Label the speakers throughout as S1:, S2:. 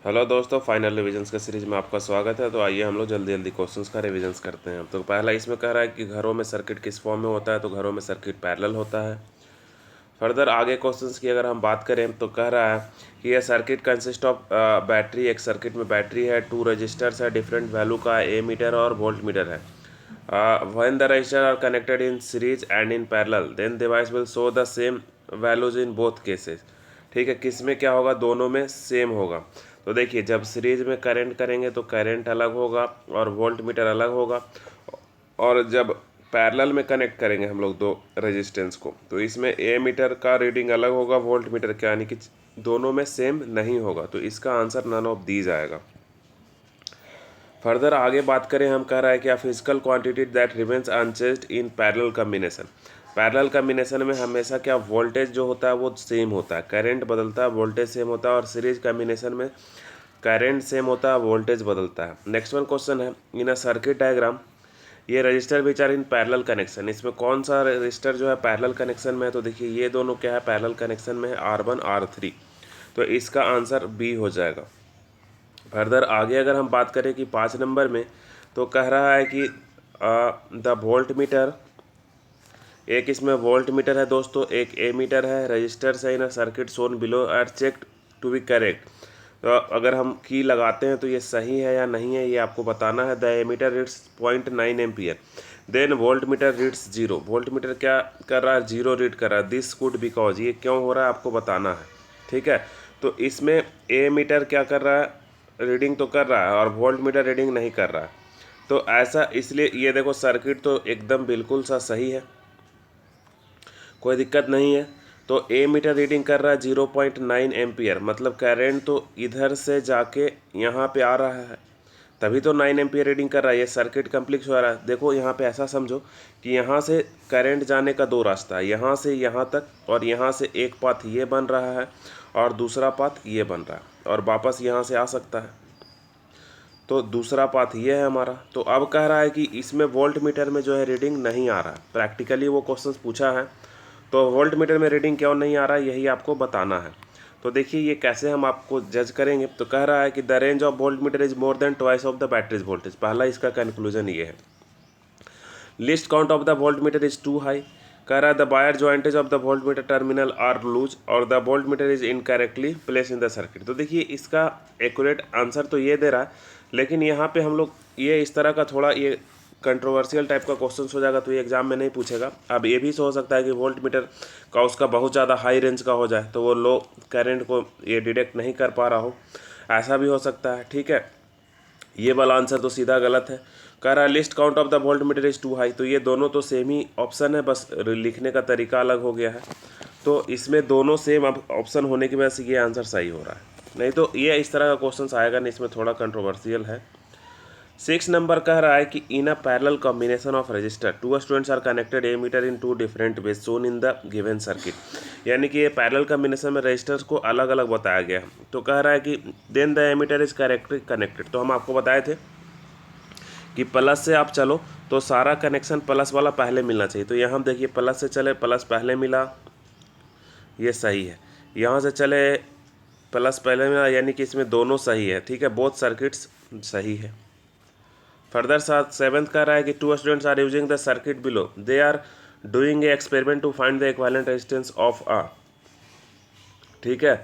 S1: Hello दोस्तों, final revisions के series में आपका स्वागत है। तो आइए हम लोग जल्दी जल्दी क्वेश्चंस का रिवीजन्स करते हैं। तो पहला इसमें कह रहा है कि घरों में सर्किट किस फॉर्म में होता है, तो घरों में सर्किट पैरेलल होता है। फर्दर आगे क्वेश्चंस की अगर हम बात करें तो कह रहा है कि यह सर्किट कंसिस्ट ऑफ बैटरी। एक सर्किट में बैटरी है, 2 रजिस्टर्स है, डिफरेंट वैल्यू का ए मीटर और वोल्ट मीटर है। When the resistor are connected in series and in parallel then device will show the same values in both cases. ठीक है, किस में क्या होगा, दोनों में सेम होगा। तो देखिए, जब सीरीज में करंट करेंगे तो करंट अलग होगा और वोल्ट मीटर अलग होगा, और जब पैरेलल में कनेक्ट करेंगे हम लोग दो रेजिस्टेंस को तो इसमें ए मीटर का रीडिंग अलग होगा वोल्ट मीटर का, यानी कि दोनों में सेम नहीं होगा। तो इसका आंसर नन ऑफ दीज आएगा। फर्दर आगे बात करें, हम कह रहा है कि a physical quantity that remains unchanged in parallel combination. Parallel combination में हमेशा क्या वोल्टेज जो होता है वो सेम होता है, करंट बदलता है, वोल्टेज सेम होता है। और सीरीज कम्बिनेशन में करंट सेम होता है, वोल्टेज बदलता है। नेक्स्ट वन क्वेश्चन है, इन अ सर्किट डायग्राम ये resistor which are in parallel connection, इसमें कौन सा रजिस्टर जो है पैरेलल कनेक्शन में है। तो देखिए, ये दोनों क्या है, पैरेलल कनेक्शन में है, R1 R3। तो इसका आंसर बी हो जाएगा। फर्दर आगे अगर हम बात करें कि 5 नंबर में, तो कह रहा है कि द वोल्ट मीटर, एक इसमें वोल्ट मीटर है दोस्तों, एक ए मीटर है, रजिस्टर्स है in circuit shown below are checked to be correct. तो अगर हम की लगाते हैं तो ये सही है या नहीं है, ये आपको बताना है। The ammeter reads 0.9 ampere, then voltmeter reads 0। Voltmeter क्या कर रहा है, 0 रीड कर रहा है। दिस कुड बिकॉज, ये क्यों हो रहा है आपको बताना है। ठीक है, तो इसमें ए मीटर क्या कर रहा है, रीडिंग तो कर रहा है, और वोल्ट मीटर रीडिंग नहीं कर रहा है। तो ऐसा इसलिए, ये देखो सर्किट तो एकदम बिल्कुल सा सही है, कोई दिक्कत नहीं है। तो ए मीटर रीडिंग कर रहा है 0.9 एम्पियर, मतलब करंट तो इधर से जाके यहाँ पे आ रहा है, तभी तो 9 एम्पियर रीडिंग कर रहा है। ये सर्किट कम्प्लीट हो रहा है। देखो यहाँ पे ऐसा समझो कि यहाँ से करंट जाने का दो रास्ता है, यहाँ से यहाँ तक, और यहाँ से एक पाथ ये बन रहा है और दूसरा पाथ ये बन रहा है, और वापस यहाँ से आ सकता है। तो दूसरा पाथ ये है हमारा। तो अब कह रहा है कि इसमें वोल्ट मीटर में जो है रीडिंग नहीं आ रहा है। प्रैक्टिकली वो क्वेश्चंस पूछा है, तो वोल्ट मीटर में रीडिंग क्यों नहीं आ रहा है, यही आपको बताना है। तो देखिए, ये कैसे हम आपको जज करेंगे। तो कह रहा है कि the range of volt metre is more than twice of the batteries voltage. पहला इसका कंक्लूजन ये है। Least count of the volt meter is too high. कह रहा है the wire joints of the volt meter terminal are loose, और the volt meter is incorrectly place in the circuit. तो देखिए, इसका एक्यूरेट आंसर तो ये दे रहा है, लेकिन यहाँ पे हम लोग ये इस तरह का थोड़ा ये कंट्रोवर्शियल टाइप का क्वेश्चन हो जाएगा, तो ये एग्जाम में नहीं पूछेगा। अब ये भी हो सकता है कि वोल्ट मीटर का उसका बहुत ज़्यादा हाई रेंज का हो जाए, तो वो लो करंट को ये डिटेक्ट नहीं कर पा रहा हो, ऐसा भी हो सकता है। ठीक है, ये वाला आंसर तो सीधा गलत है। कह रहा है least count of the volt meter is too high. तो ये दोनों तो सेम ही ऑप्शन है, बस लिखने का तरीका अलग हो गया है। तो इसमें दोनों सेम ऑप्शन होने की वजह से ये आंसर सही हो रहा है, नहीं तो ये इस तरह का क्वेश्चन आएगा नहीं, इसमें थोड़ा कंट्रोवर्शियल है। 6 नंबर कह रहा है कि in a parallel combination of register two students are connected ammeter in two different ways shown in the given circuit. यानी कि ये पैरेलल कॉम्बिनेशन में रजिस्टर्स को अलग अलग बताया गया है। तो कह रहा है कि then the ammeter is correctly connected. तो हम आपको बताए थे कि प्लस से आप चलो तो सारा कनेक्शन प्लस वाला पहले मिलना चाहिए। तो यहाँ हम देखिए, प्लस से चले, प्लस पहले मिला, ये सही है। यहाँ से चले, प्लस पहले मिला, यानी कि इसमें दोनों सही है। ठीक है, बोथ सर्किट्स सही है। फर्दर साथ 7th कह रहा है कि 2 students are using the circuit below, they are doing a experiment to find the equivalent resistance of a. ठीक है,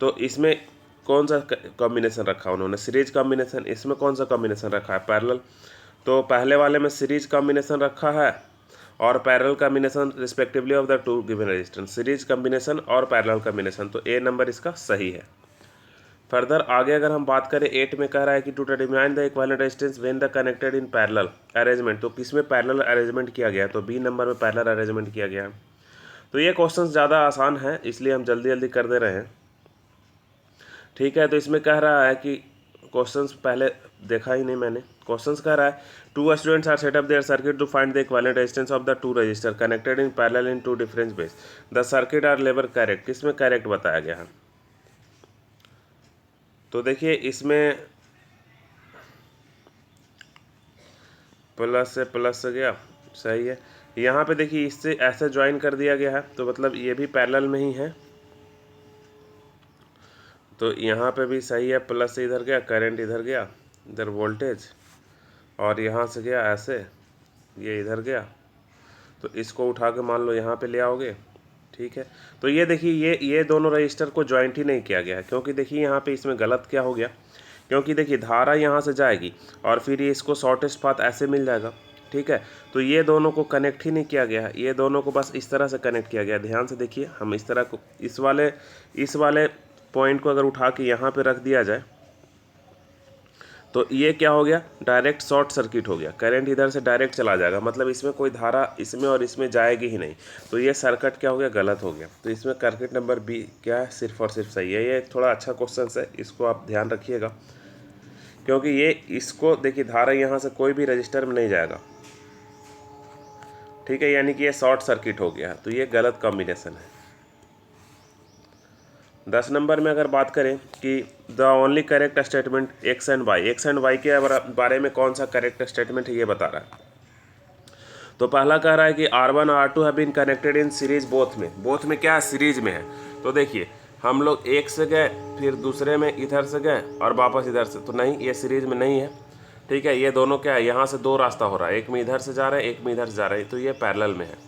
S1: तो इसमें कौन सा कॉम्बिनेशन रखा उन्होंने, सीरीज कॉम्बिनेशन। इसमें कौन सा कॉम्बिनेशन रखा है, पैरेलल। तो पहले वाले में सीरीज कॉम्बिनेशन रखा है और parallel combination respectively of the to given resistance, series combination और पैरेलल कॉम्बिनेशन। तो ए नंबर इसका सही है। फर्दर आगे अगर हम बात करें, 8 में कह रहा है कि to determine the equivalent resistance when the connected in parallel arrangement. तो किस में पैरेलल अरेंजमेंट किया गया है, तो बी नंबर में पैरेलल अरेंजमेंट किया गया है। तो ये क्वेश्चन ज़्यादा आसान है, इसलिए हम जल्दी जल्दी कर दे रहे हैं। ठीक है, तो इसमें कह रहा है कि क्वेश्चंस पहले देखा ही नहीं मैंने। क्वेश्चंस कह रहा है two students are set up their circuit to find the equivalent resistance of the two resistor connected in parallel in two different base, the circuit are labour correct. किसमें करेक्ट बताया गया है। तो देखिए, इसमें प्लस से गया, सही है। यहाँ पे देखिए, इससे ऐसे ज्वाइन कर दिया गया है, तो मतलब ये भी पैरेलल में ही है। तो यहाँ पे भी सही है, प्लस से इधर गया, करंट इधर गया, इधर वोल्टेज, और यहाँ से गया ऐसे, ये इधर गया, तो इसको उठा के मान लो यहाँ पे ले आओगे, ठीक है। तो ये देखिए ये दोनों रजिस्टर को ज्वाइंट ही नहीं किया गया है, क्योंकि देखिए यहाँ पे इसमें गलत क्या हो गया, क्योंकि देखिए धारा यहाँ से जाएगी और फिर ये इसको शॉर्टेस्ट पाथ ऐसे मिल जाएगा, ठीक है। तो ये दोनों को कनेक्ट ही नहीं किया गया है, ये दोनों को बस इस तरह से कनेक्ट किया गया है। ध्यान से देखिए, हम इस तरह को इस वाले पॉइंट को अगर उठा के यहाँ पे रख दिया जाए तो ये क्या हो गया, डायरेक्ट शॉर्ट सर्किट हो गया, करंट इधर से डायरेक्ट चला जाएगा, मतलब इसमें कोई धारा इसमें और इसमें जाएगी ही नहीं। तो ये सर्किट क्या हो गया, गलत हो गया। तो इसमें सर्किट नंबर बी क्या है, सिर्फ और सिर्फ सही है। ये थोड़ा अच्छा क्वेश्चन है, इसको आप ध्यान रखिएगा, क्योंकि ये इसको देखिए धारा यहाँ से कोई भी रजिस्टर में नहीं जाएगा, ठीक है, यानी कि ये शॉर्ट सर्किट हो गया। तो ये गलत कॉम्बिनेशन है। 10 नंबर में अगर बात करें कि the only correct statement X and Y के बारे में कौन सा करेक्ट स्टेटमेंट है, ये बता रहा है। तो पहला कह रहा है कि R1 और R2 have been connected in series, both में क्या है, सीरीज में है। तो देखिए हम लोग एक से गए, फिर दूसरे में इधर से गए और वापस इधर से, तो नहीं, ये सीरीज में नहीं है, ठीक है। ये दोनों क्या है, यहाँ से दो रास्ता हो रहा है, एक में इधर से जा रहे हैं, एक में इधर से जा रहे हैं, तो ये पैरेलल में है।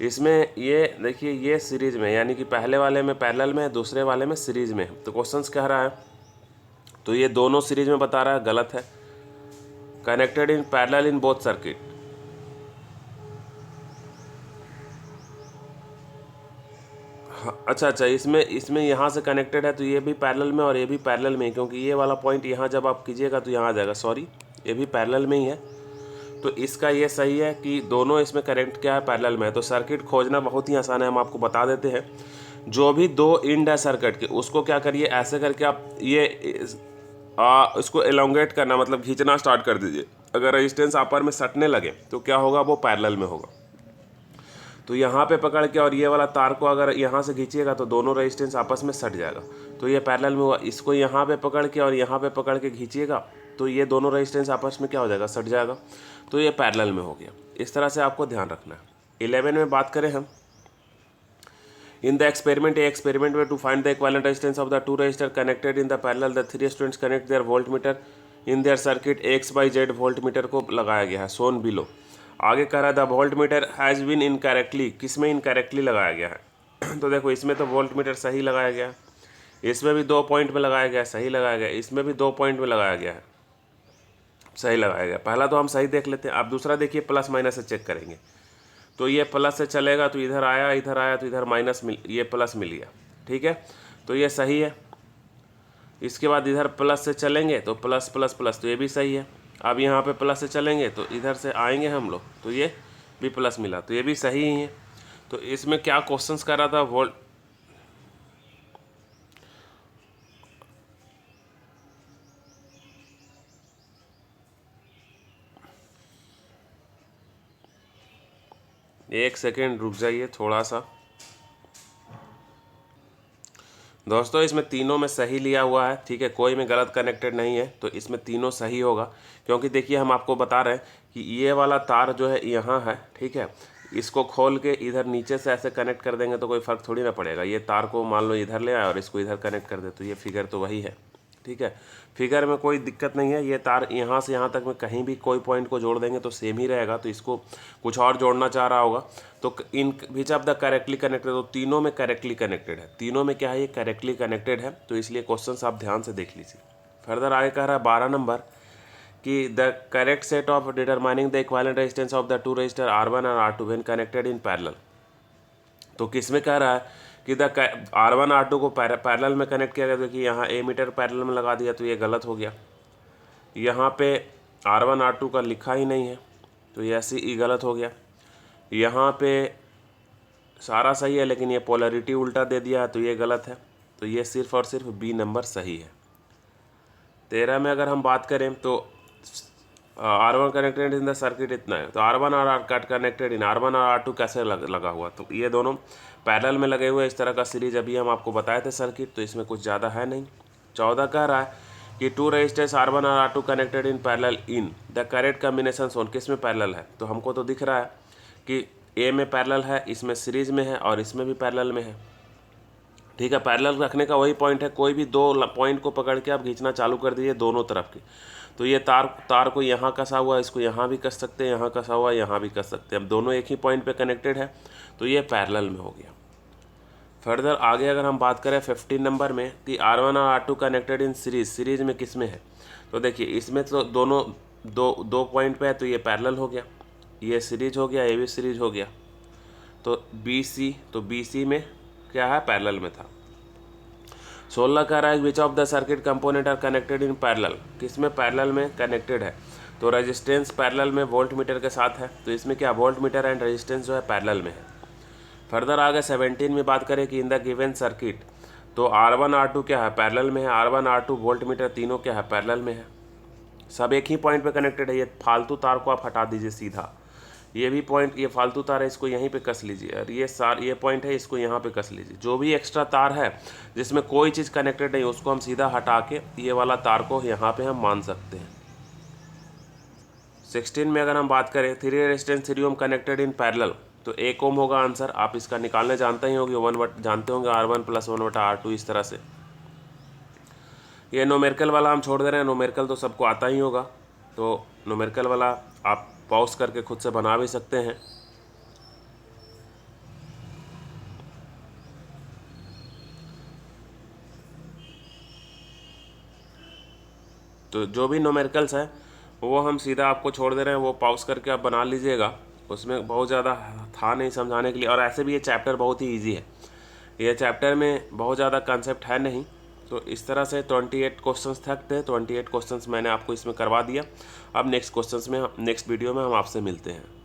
S1: इसमें ये देखिए ये सीरीज में, यानी कि पहले वाले में पैरेलल में है, दूसरे वाले में सीरीज में है। तो क्वेश्चंस कह रहा है, तो ये दोनों सीरीज में बता रहा है, गलत है। Connected in parallel in both circuit, अच्छा, इसमें यहाँ से कनेक्टेड है, तो ये भी पैरेलल में और ये भी पैरेलल में, क्योंकि ये वाला पॉइंट यहाँ जब आप कीजिएगा तो यहाँ आ जाएगा, सॉरी ये भी पैरेलल में ही है। तो इसका ये सही है कि दोनों इसमें करेक्ट क्या है, पैरेलल में है। तो सर्किट खोजना बहुत ही आसान है, हम आपको बता देते हैं। जो भी दो एंड है सर्किट के, उसको क्या करिए, ऐसे करके आप ये इसको एलोंगेट करना, मतलब खींचना स्टार्ट कर दीजिए। अगर रेजिस्टेंस आपस में सटने लगे तो क्या होगा, वो पैरेलल में होगा। तो यहाँ पे पकड़ के और ये वाला तार को अगर यहाँ से खींचिएगा तो दोनों रेजिस्टेंस आपस में सट जाएगा, तो ये पैरेलल में हुआ। इसको यहाँ पे पकड़ के और यहाँ पे पकड़ के खींचिएगा तो ये दोनों रेजिस्टेंस आपस में क्या हो जाएगा, सट जाएगा, तो ये पैरेलल में हो गया। इस तरह से आपको ध्यान रखना है। 11 में बात करें हम, इन द एक्सपेरिमेंट में to find the equivalent resistance of the two resistor connected in the parallel, the 3 students connect their voltmeter in their circuit, X/Z voltmeter को लगाया गया है, सोन बिलो। आगे कह रहा है the voltmeter has been incorrectly, किस में इनकरेक्टली लगाया गया है तो देखो इसमें तो वोल्टमीटर सही लगाया गया है, इसमें भी 2 पॉइंट में लगाया गया है, सही लगाया गया, इसमें भी 2 पॉइंट में लगाया गया है, सही लगाया गया। पहला तो हम सही देख लेते हैं, आप दूसरा देखिए, प्लस माइनस से चेक करेंगे। तो ये प्लस से चलेगा तो इधर आया तो इधर माइनस ये प्लस मिल गया, ठीक है, तो ये सही है। इसके बाद इधर प्लस से चलेंगे तो प्लस प्लस प्लस, तो ये भी सही है। अब यहाँ पे प्लस से चलेंगे तो इधर से आएंगे हम लोग, तो ये भी प्लस मिला, तो ये भी सही ही है। तो इसमें क्या क्वेश्चंस कर रहा था, वोल्ट, एक सेकेंड रुक जाइए थोड़ा सा दोस्तों, इसमें तीनों में सही लिया हुआ है, ठीक है, कोई में गलत कनेक्टेड नहीं है, तो इसमें तीनों सही होगा। क्योंकि देखिए हम आपको बता रहे हैं कि ये वाला तार जो है यहाँ है, ठीक है, इसको खोल के इधर नीचे से ऐसे कनेक्ट कर देंगे तो कोई फ़र्क थोड़ी ना पड़ेगा। ये तार को मान लो इधर ले आए और इसको इधर कनेक्ट कर दे, तो ये फिगर तो वही है, ठीक है, फिगर में कोई दिक्कत नहीं है। ये तार यहाँ से यहाँ तक में कहीं भी कोई पॉइंट को जोड़ देंगे तो सेम ही रहेगा। तो इसको कुछ और जोड़ना चाह रहा होगा, तो in which of the correctly connected, तो तीनों में करेक्टली कनेक्टेड है, तीनों में क्या है, ये करेक्टली कनेक्टेड है। तो इसलिए क्वेश्चन आप ध्यान से देख लीजिए। फर्दर आगे कह रहा है 12 नंबर कि the correct set of determining the equivalent resistance of the two register R1 और R2 when connected in parallel. तो किस में कह रहा है कि द R1 R2 को पैरेलल में कनेक्ट किया गया, तो कि यहाँ एमीटर पैरेलल में लगा दिया, तो ये गलत हो गया। यहाँ पे R1 R2 का लिखा ही नहीं है, तो ये ऐसे ही गलत हो गया। यहाँ पे सारा सही है लेकिन ये पोलैरिटी उल्टा दे दिया है, तो ये गलत है। तो ये सिर्फ और सिर्फ बी नंबर सही है। 13 में अगर हम बात करें तो R1 connected in the circuit इतना है, तो R1 और R कनेक्टेड इन R1 और R2 कैसे लगा हुआ, तो ये दोनों पैरेलल में लगे हुए। इस तरह का सीरीज अभी हम आपको बताए थे सर्किट, तो इसमें कुछ ज़्यादा है नहीं। 14 कह रहा है कि टू रजिस्टर्स R1 और R2 connected in parallel in the correct combination on, किस में पैरेलल है, तो हमको तो दिख रहा है कि ए में पैरेलल है, इसमें सीरीज में है और इसमें भी पैरेलल में है। ठीक है। पैरेलल रखने का वही पॉइंट है, कोई भी दो पॉइंट को पकड़ के आप खींचना चालू कर दीजिए दोनों तरफ की। तो ये तार को यहाँ कसा हुआ है, इसको यहाँ भी कस सकते हैं, यहाँ कसा हुआ है, यहाँ भी कस सकते हैं। अब दोनों एक ही पॉइंट पे कनेक्टेड है, तो ये पैरेलल में हो गया। फर्दर आगे अगर हम बात करें 15 नंबर में कि R1 और R2 कनेक्टेड इन सीरीज में किस में है, तो देखिए इसमें तो दोनों दो पॉइंट पे है, तो ये पैरेलल हो गया, ये सीरीज हो गया, ये भी सीरीज हो गया। तो BC में क्या है, पैरेलल में था। 16 कह रहा है which of the circuit component are connected in parallel, किस में पैरेलल में कनेक्टेड है, तो रेजिस्टेंस पैरेलल में वोल्ट मीटर के साथ है, तो इसमें क्या वोल्ट मीटर एंड रेजिस्टेंस जो है पैरेलल में है। फर्दर आगे 17 में बात करें कि इन द गिवन सर्किट, तो R1 R2 क्या है, पैरेलल में है, R1 R2 वोल्ट मीटर तीनों क्या है, पैरेलल में है, सब एक ही पॉइंट पे कनेक्टेड है। ये फालतू तार को आप हटा दीजिए सीधा, ये भी पॉइंट, ये फालतू तार है, इसको यहीं पे कस लीजिए, और ये पॉइंट है, इसको यहाँ पे कस लीजिए। जो भी एक्स्ट्रा तार है जिसमें कोई चीज़ कनेक्टेड नहीं, उसको हम सीधा हटा के ये वाला तार को यहाँ पे हम मान सकते हैं। 16 में अगर हम बात करें 3 resistance 3 ohm connected in parallel, तो 1 ओम होगा आंसर। आप इसका निकालने जानते ही होंगे, 1 जानते होंगे R1 + 1/R2 इस तरह से। ये न्यूमेरिकल वाला हम छोड़ दे रहे हैं, न्यूमेरिकल तो सबको आता ही होगा, तो न्यूमेरिकल वाला आप पॉज करके खुद से बना भी सकते हैं। तो जो भी न्यूमेरिकल्स है वो हम सीधा आपको छोड़ दे रहे हैं, वो पॉज करके आप बना लीजिएगा। उसमें बहुत ज़्यादा था नहीं समझाने के लिए, और ऐसे भी ये चैप्टर बहुत ही ईजी है, ये चैप्टर में बहुत ज़्यादा कंसेप्ट है नहीं। तो इस तरह से 28 क्वेश्चंस थे, 28 क्वेश्चंस मैंने आपको इसमें करवा दिया। अब नेक्स्ट वीडियो में हम आपसे मिलते हैं।